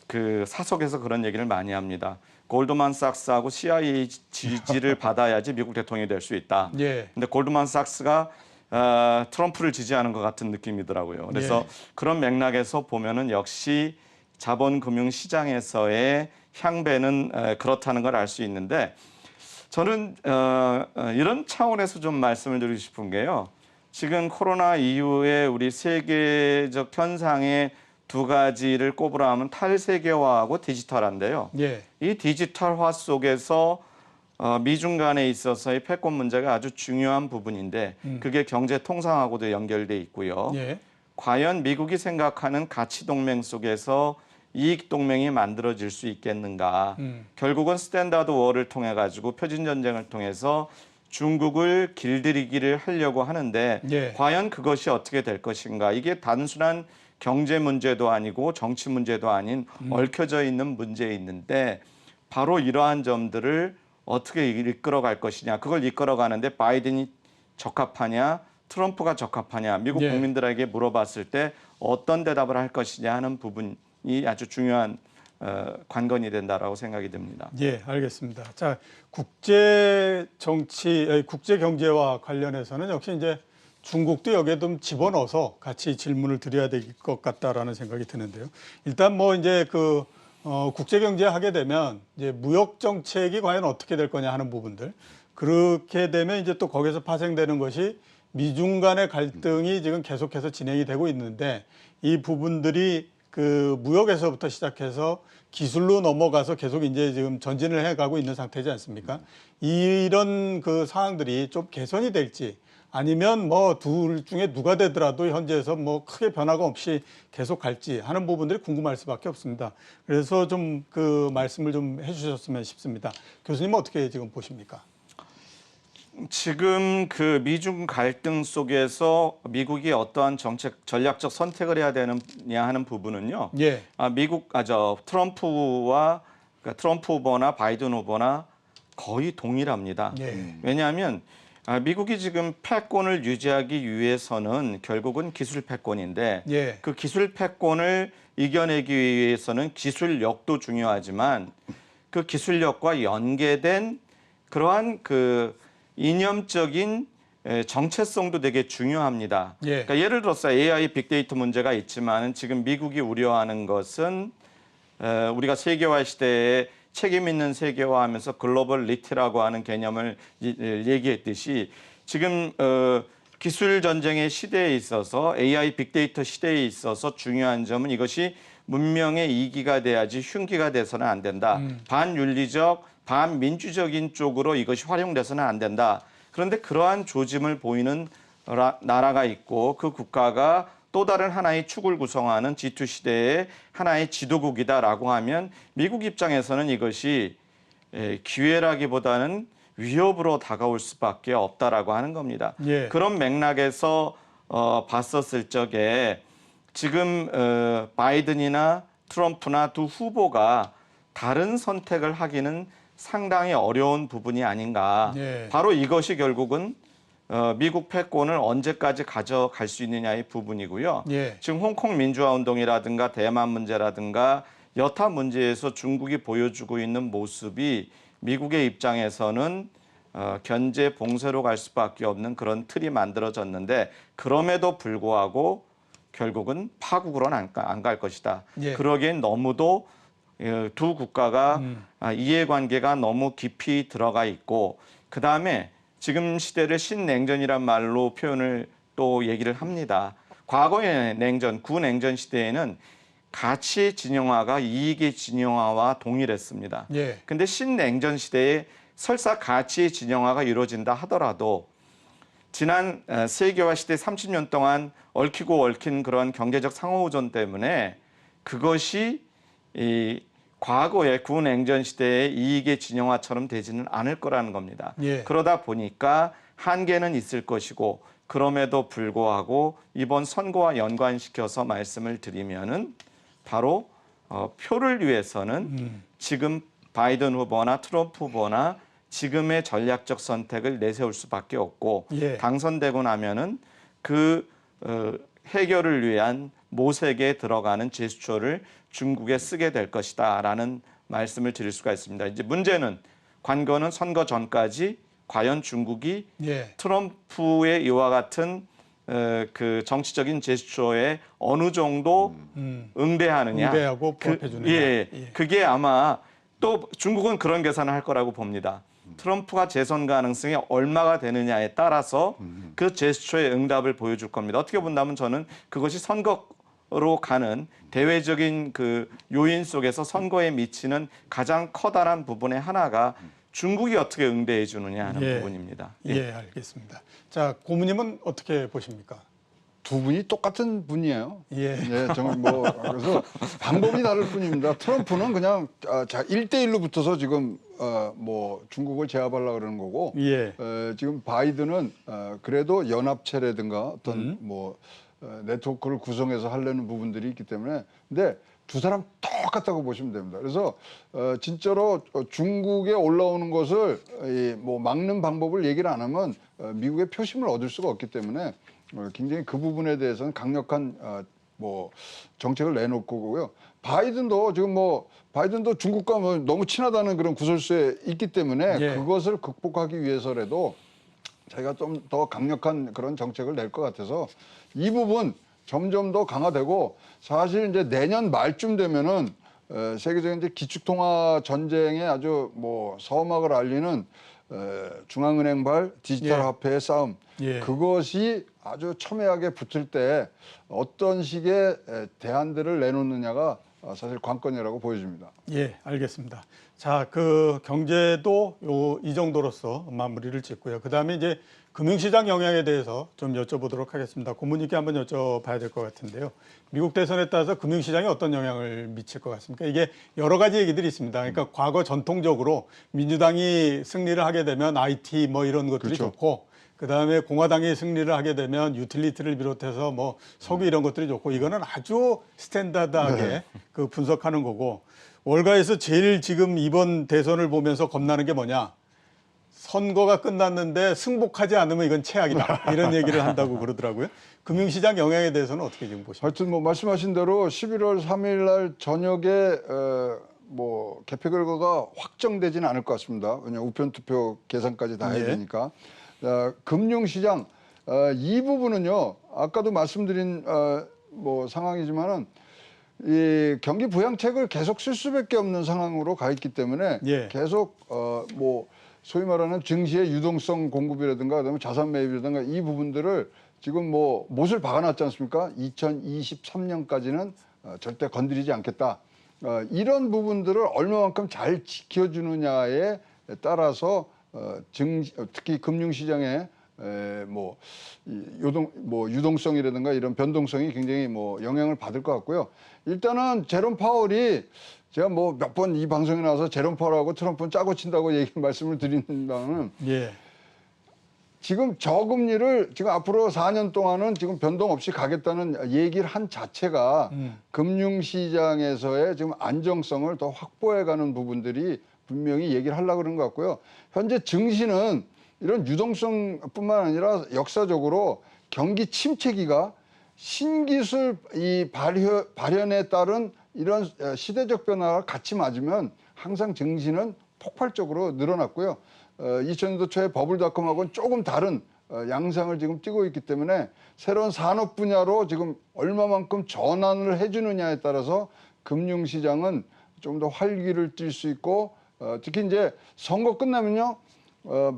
그 사석에서 그런 얘기를 많이 합니다. 골드만삭스하고 CIA 지지를 받아야지 미국 대통령이 될 수 있다. 예. 근데 골드만삭스가 트럼프를 지지하는 것 같은 느낌이더라고요. 그래서 예. 그런 맥락에서 보면은 역시 자본금융 시장에서의 향배는 그렇다는 걸 알 수 있는데 저는 이런 차원에서 좀 말씀을 드리고 싶은 게요. 지금 코로나 이후에 우리 세계적 현상의 두 가지를 꼽으라면 탈세계화하고 디지털화인데요. 예. 이 디지털화 속에서 미중 간에 있어서의 패권 문제가 아주 중요한 부분인데 그게 경제 통상하고도 연결돼 있고요. 예. 과연 미국이 생각하는 가치 동맹 속에서 이익 동맹이 만들어질 수 있겠는가? 결국은 스탠다드 워를 통해 가지고 표준 전쟁을 통해서 중국을 길들이기를 하려고 하는데 예. 과연 그것이 어떻게 될 것인가? 이게 단순한 경제 문제도 아니고 정치 문제도 아닌 얽혀져 있는 문제에 있는데 바로 이러한 점들을 어떻게 이끌어갈 것이냐? 그걸 이끌어가는데 바이든이 적합하냐? 트럼프가 적합하냐? 미국 예. 국민들에게 물어봤을 때 어떤 대답을 할 것이냐 하는 부분이 아주 중요한 관건이 된다라고 생각이 듭니다. 예, 알겠습니다. 자, 국제 정치, 국제 경제와 관련해서는 역시 이제 중국도 여기에 좀 집어넣어서 같이 질문을 드려야 될 것 같다라는 생각이 드는데요. 일단 뭐 이제 국제 경제 하게 되면 이제 무역 정책이 과연 어떻게 될 거냐 하는 부분들. 그렇게 되면 이제 또 거기서 파생되는 것이 미중 간의 갈등이 지금 계속해서 진행이 되고 있는데 이 부분들이 그 무역에서부터 시작해서 기술로 넘어가서 계속 이제 지금 전진을 해가고 있는 상태지 않습니까? 이런 그 상황들이 좀 개선이 될지 아니면 뭐 둘 중에 누가 되더라도 현재에서 뭐 크게 변화가 없이 계속 갈지 하는 부분들이 궁금할 수밖에 없습니다. 그래서 좀 그 말씀을 좀 해주셨으면 싶습니다. 교수님 어떻게 지금 보십니까? 지금 그 미중 갈등 속에서 미국이 어떠한 정책 전략적 선택을 해야 되느냐 하는 부분은요. 예, 트럼프와 그러니까 트럼프 후보나 바이든 후보나 거의 동일합니다. 예, 왜냐하면 미국이 지금 패권을 유지하기 위해서는 결국은 기술 패권인데 예, 그 기술 패권을 이겨내기 위해서는 기술력도 중요하지만 그 기술력과 연계된 그러한 그 이념적인 정체성도 되게 중요합니다. 예. 그러니까 예를 들어서 AI 빅데이터 문제가 있지만 지금 미국이 우려하는 것은 우리가 세계화 시대에 책임 있는 세계화하면서 글로벌 리티라고 하는 개념을 얘기했듯이 지금 기술 전쟁의 시대에 있어서 AI 빅데이터 시대에 있어서 중요한 점은 이것이 문명의 이기가 돼야지 흉기가 돼서는 안 된다. 반윤리적, 반민주적인 쪽으로 이것이 활용돼서는 안 된다. 그런데 그러한 조짐을 보이는 나라가 있고 그 국가가 또 다른 하나의 축을 구성하는 G2 시대의 하나의 지도국이다라고 하면 미국 입장에서는 이것이 기회라기보다는 위협으로 다가올 수밖에 없다라고 하는 겁니다. 예. 그런 맥락에서 봤었을 적에 지금 바이든이나 트럼프나 두 후보가 다른 선택을 하기는 상당히 어려운 부분이 아닌가. 예. 바로 이것이 결국은 미국 패권을 언제까지 가져갈 수 있느냐의 부분이고요. 예. 지금 홍콩 민주화 운동이라든가 대만 문제라든가 여타 문제에서 중국이 보여주고 있는 모습이 미국의 입장에서는 견제 봉쇄로 갈 수밖에 없는 그런 틀이 만들어졌는데 그럼에도 불구하고 결국은 파국으로는 안 갈 것이다. 예. 그러기엔 너무도 두 국가가 이해관계가 너무 깊이 들어가 있고 그다음에 지금 시대를 신냉전이란 말로 표현을 또 얘기를 합니다. 과거의 냉전, 구냉전 시대에는 가치 진영화가 이익의 진영화와 동일했습니다. 예. 근데 신냉전 시대에 설사 가치 진영화가 이루어진다 하더라도 지난 세계화 시대 30년 동안 얽히고 얽힌 그런 경제적 상호우존 때문에 그것이 이 과거의 군 냉전 시대의 이익의 진영화처럼 되지는 않을 거라는 겁니다. 예. 그러다 보니까 한계는 있을 것이고 그럼에도 불구하고 이번 선거와 연관시켜서 말씀을 드리면은 바로 표를 위해서는 지금 바이든 후보나 트럼프 후보나 지금의 전략적 선택을 내세울 수밖에 없고 예. 당선되고 나면은 그 해결을 위한 모색에 들어가는 제스처를 중국에 쓰게 될 것이다라는 말씀을 드릴 수가 있습니다. 이제 문제는 관건은 선거 전까지 과연 중국이 예. 트럼프의 이와 같은 그 정치적인 제스처에 어느 정도 응대하느냐, 응대하고 부합해주느냐. 예, 예. 그게 아마 또 중국은 그런 계산을 할 거라고 봅니다. 트럼프가 재선 가능성이 얼마가 되느냐에 따라서 그 제스처의 응답을 보여줄 겁니다. 어떻게 본다면 저는 그것이 선거로 가는 대외적인 그 요인 속에서 선거에 미치는 가장 커다란 부분의 하나가 중국이 어떻게 응대해 주느냐 하는 예. 부분입니다. 예, 알겠습니다. 자, 고모님은 어떻게 보십니까? 두 분이 똑같은 분이에요. 예. 네, 정말 뭐 그래서 방법이 다를 뿐입니다. 트럼프는 그냥 자 1대1로 붙어서 지금 뭐 중국을 제압하려고 그러는 거고 예. 지금 바이든은 그래도 연합체라든가 어떤 뭐 네트워크를 구성해서 하려는 부분들이 있기 때문에 근데 두 사람 똑같다고 보시면 됩니다. 그래서 진짜로 중국에 올라오는 것을 뭐 막는 방법을 얘기를 안 하면 미국의 표심을 얻을 수가 없기 때문에 굉장히 그 부분에 대해서는 강력한 뭐 정책을 내놓을 거고요. 바이든도 지금 뭐 바이든도 중국과 뭐 너무 친하다는 그런 구설수에 있기 때문에 예. 그것을 극복하기 위해서라도 자기가 좀 더 강력한 그런 정책을 낼 것 같아서 이 부분 점점 더 강화되고 사실 이제 내년 말쯤 되면은 세계적인 이제 기축통화 전쟁에 아주 뭐 서막을 알리는 중앙은행발 디지털 예. 화폐의 싸움 예. 그것이 아주 첨예하게 붙을 때 어떤 식의 대안들을 내놓느냐가 사실 관건이라고 보여집니다. 예, 알겠습니다. 자, 그 경제도 이 정도로서 마무리를 짓고요. 그다음에 이제 금융시장 영향에 대해서 좀 여쭤보도록 하겠습니다. 고모님께 한번 여쭤봐야 될 것 같은데요. 미국 대선에 따라서 금융시장에 어떤 영향을 미칠 것 같습니까? 이게 여러 가지 얘기들이 있습니다. 그러니까 과거 전통적으로 민주당이 승리를 하게 되면 IT 뭐 이런 것들이 그렇죠. 좋고 그다음에 공화당이 승리를 하게 되면 유틸리티를 비롯해서 뭐 석유 이런 것들이 좋고 이거는 아주 스탠다드하게 그 분석하는 거고 월가에서 제일 지금 이번 대선을 보면서 겁나는 게 뭐냐? 선거가 끝났는데 승복하지 않으면 이건 최악이다. 이런 얘기를 한다고 그러더라고요. 금융시장 영향에 대해서는 어떻게 지금 보십니까? 하여튼 뭐 말씀하신 대로 11월 3일 날 저녁에 뭐 개표 결과가 확정되지는 않을 것 같습니다. 왜냐하면 우편 투표 계산까지 다 해야 예. 되니까. 금융시장 이 부분은요. 아까도 말씀드린 뭐 상황이지만은 이 경기 부양책을 계속 쓸 수밖에 없는 상황으로 가 있기 때문에 예. 계속 뭐 소위 말하는 증시의 유동성 공급이라든가 그다음에 자산 매입이라든가 이 부분들을 지금 뭐 못을 박아놨지 않습니까? 2023년까지는 절대 건드리지 않겠다. 이런 부분들을 얼마만큼 잘 지켜주느냐에 따라서 특히 금융시장에 뭐 유동성이라든가 이런 변동성이 굉장히 뭐 영향을 받을 것 같고요. 일단은 제롬 파월이 제가 뭐 몇 번 이 방송에 나와서 제롬 파월하고 트럼프는 짜고 친다고 말씀을 드린다면 예. 지금 저금리를 지금 앞으로 4년 동안은 지금 변동 없이 가겠다는 얘기를 한 자체가 금융시장에서의 지금 안정성을 더 확보해가는 부분들이 분명히 얘기를 하려고 그런 것 같고요. 현재 증시는 이런 유동성뿐만 아니라 역사적으로 경기 침체기가 신기술 이 발현에 따른 이런 시대적 변화가 같이 맞으면 항상 증시는 폭발적으로 늘어났고요. 2000년도 초에 버블닷컴하고는 조금 다른 양상을 지금 띠고 있기 때문에 새로운 산업 분야로 지금 얼마만큼 전환을 해주느냐에 따라서 금융시장은 좀 더 활기를 띨 수 있고 특히 이제 선거 끝나면요.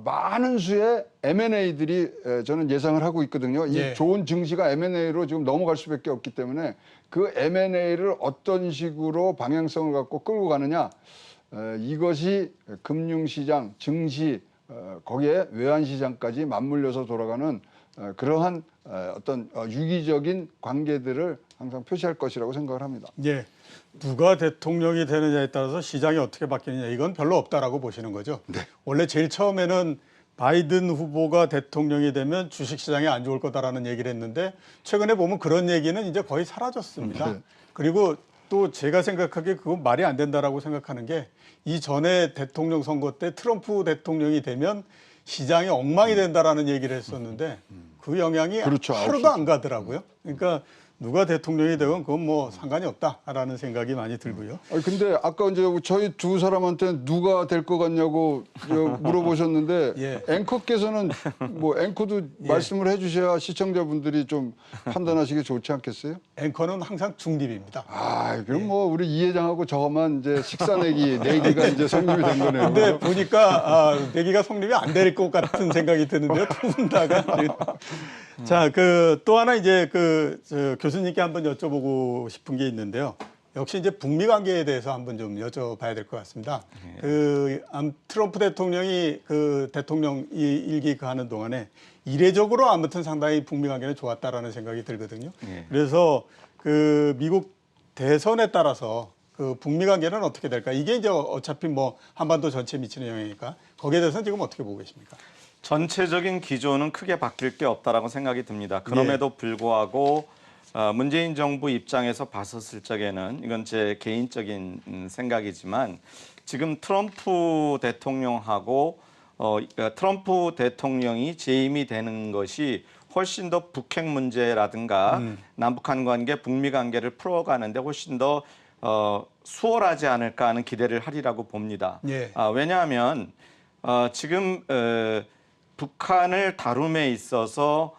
많은 수의 M&A들이 저는 예상을 하고 있거든요. 예. 이 좋은 증시가 M&A로 지금 넘어갈 수밖에 없기 때문에 그 M&A를 어떤 식으로 방향성을 갖고 끌고 가느냐 이것이 금융시장, 증시 거기에 외환시장까지 맞물려서 돌아가는 그러한 어떤 유기적인 관계들을 항상 표시할 것이라고 생각을 합니다. 예. 누가 대통령이 되느냐에 따라서 시장이 어떻게 바뀌느냐 이건 별로 없다라고 보시는 거죠. 네. 원래 제일 처음에는 바이든 후보가 대통령이 되면 주식시장이 안 좋을 거다라는 얘기를 했는데 최근에 보면 그런 얘기는 이제 거의 사라졌습니다. 네. 그리고 또 제가 생각하기에 그건 말이 안 된다라고 생각하는 게 이전에 대통령 선거 때 트럼프 대통령이 되면 시장이 엉망이 된다라는 얘기를 했었는데 그 영향이 그렇죠. 하루도 안 가더라고요. 그러니까 누가 대통령이 되건 그건 뭐 상관이 없다라는 생각이 많이 들고요. 근데 아까 이제 저희 두 사람한테 누가 될 것 같냐고 물어보셨는데 예. 앵커께서는 뭐 앵커도 말씀을 해주셔야 시청자분들이 좀 판단하시기 좋지 않겠어요? 앵커는 항상 중립입니다. 그럼 뭐 우리 이 회장하고 저만 이제 식사 내기가 이제 성립이 된 거네요. 근데 보니까 내기가 성립이 안 될 것 같은 생각이 드는데요. 두 분 다가. 자, 또 하나 이제 저 교수님께 한번 여쭤보고 싶은 게 있는데요. 역시 이제 북미 관계에 대해서 한번 좀 여쭤봐야 될 것 같습니다. 트럼프 대통령이 대통령 일기 하는 동안에 이례적으로 아무튼 상당히 북미 관계는 좋았다라는 생각이 들거든요. 그래서 미국 대선에 따라서 북미 관계는 어떻게 될까? 이게 이제 어차피 뭐 한반도 전체에 미치는 영향이니까 거기에 대해서는 지금 어떻게 보고 계십니까? 전체적인 기조는 크게 바뀔 게 없다라고 생각이 듭니다. 그럼에도 불구하고 문재인 정부 입장에서 봤었을 적에는 이건 제 개인적인 생각이지만 지금 트럼프 대통령하고 트럼프 대통령이 재임이 되는 것이 훨씬 더 북핵 문제라든가 남북한 관계, 북미 관계를 풀어가는데 훨씬 더 수월하지 않을까 하는 기대를 하리라고 봅니다. 예. 왜냐하면 지금 북한을 다룸에 있어서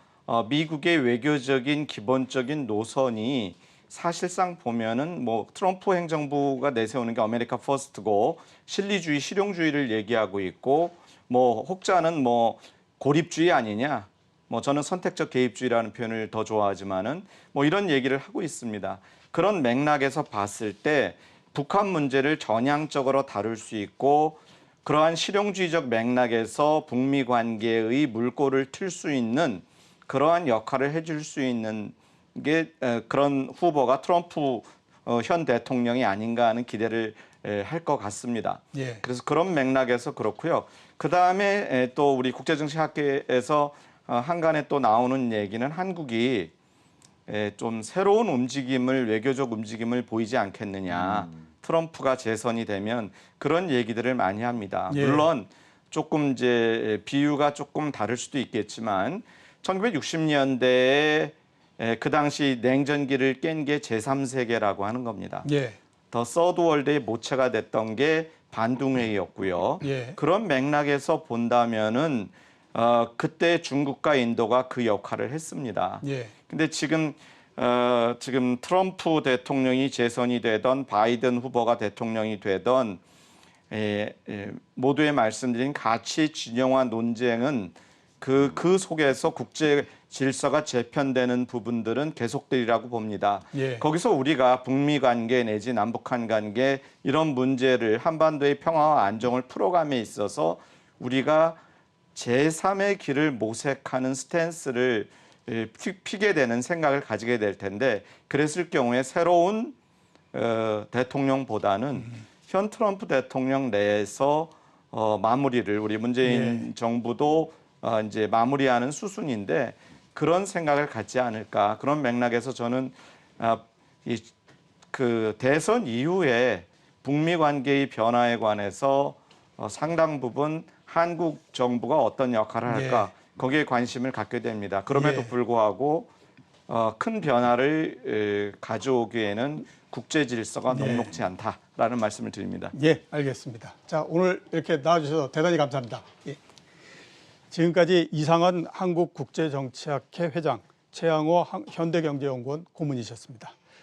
미국의 외교적인 기본적인 노선이 사실상 보면은 뭐 트럼프 행정부가 내세우는 게 아메리카 퍼스트고 실리주의, 실용주의를 얘기하고 있고 뭐 혹자는 뭐 고립주의 아니냐, 뭐 저는 선택적 개입주의라는 표현을 더 좋아하지만은 뭐 이런 얘기를 하고 있습니다. 그런 맥락에서 봤을 때 북한 문제를 전향적으로 다룰 수 있고 그러한 실용주의적 맥락에서 북미 관계의 물꼬를 틀 수 있는 그러한 역할을 해줄 수 있는 게 그런 후보가 트럼프 현 대통령이 아닌가 하는 기대를 할 것 같습니다. 예. 그래서 그런 맥락에서 그렇고요. 그 다음에 또 우리 국제정치학계에서 한간에 또 나오는 얘기는 한국이 좀 새로운 움직임을 외교적 움직임을 보이지 않겠느냐. 트럼프가 재선이 되면 그런 얘기들을 많이 합니다. 예. 물론 조금 이제 비유가 조금 다를 수도 있겠지만 1960년대에 그 당시 냉전기를 깬 게 제3세계라고 하는 겁니다. 예. 더 서드 월드의 모체가 됐던 게 반둥회의였고요. 예. 그런 맥락에서 본다면은 그때 중국과 인도가 그 역할을 했습니다. 예. 근데 지금 트럼프 대통령이 재선이 되던 바이든 후보가 대통령이 되던 모두의 말씀드린 가치 진영화 논쟁은 그 속에서 국제 질서가 재편되는 부분들은 계속되리라고 봅니다. 예. 거기서 우리가 북미 관계 내지 남북한 관계 이런 문제를 한반도의 평화와 안정을 풀어감에 있어서 우리가 제3의 길을 모색하는 스탠스를 피게 되는 생각을 가지게 될 텐데 그랬을 경우에 새로운 대통령보다는 현 트럼프 대통령 내에서 마무리를 우리 문재인 정부도 이제 마무리하는 수순인데 그런 생각을 갖지 않을까 그런 맥락에서 저는 그 대선 이후에 북미 관계의 변화에 관해서 상당 부분 한국 정부가 어떤 역할을 할까 거기에 관심을 갖게 됩니다. 그럼에도 불구하고 큰 변화를 가져오기에는 국제 질서가 녹록지 않다라는 말씀을 드립니다. 예, 알겠습니다. 자, 오늘 이렇게 나와주셔서 대단히 감사합니다. 예. 지금까지 이상헌 한국국제정치학회 회장, 최양호 현대경제연구원 고문이셨습니다.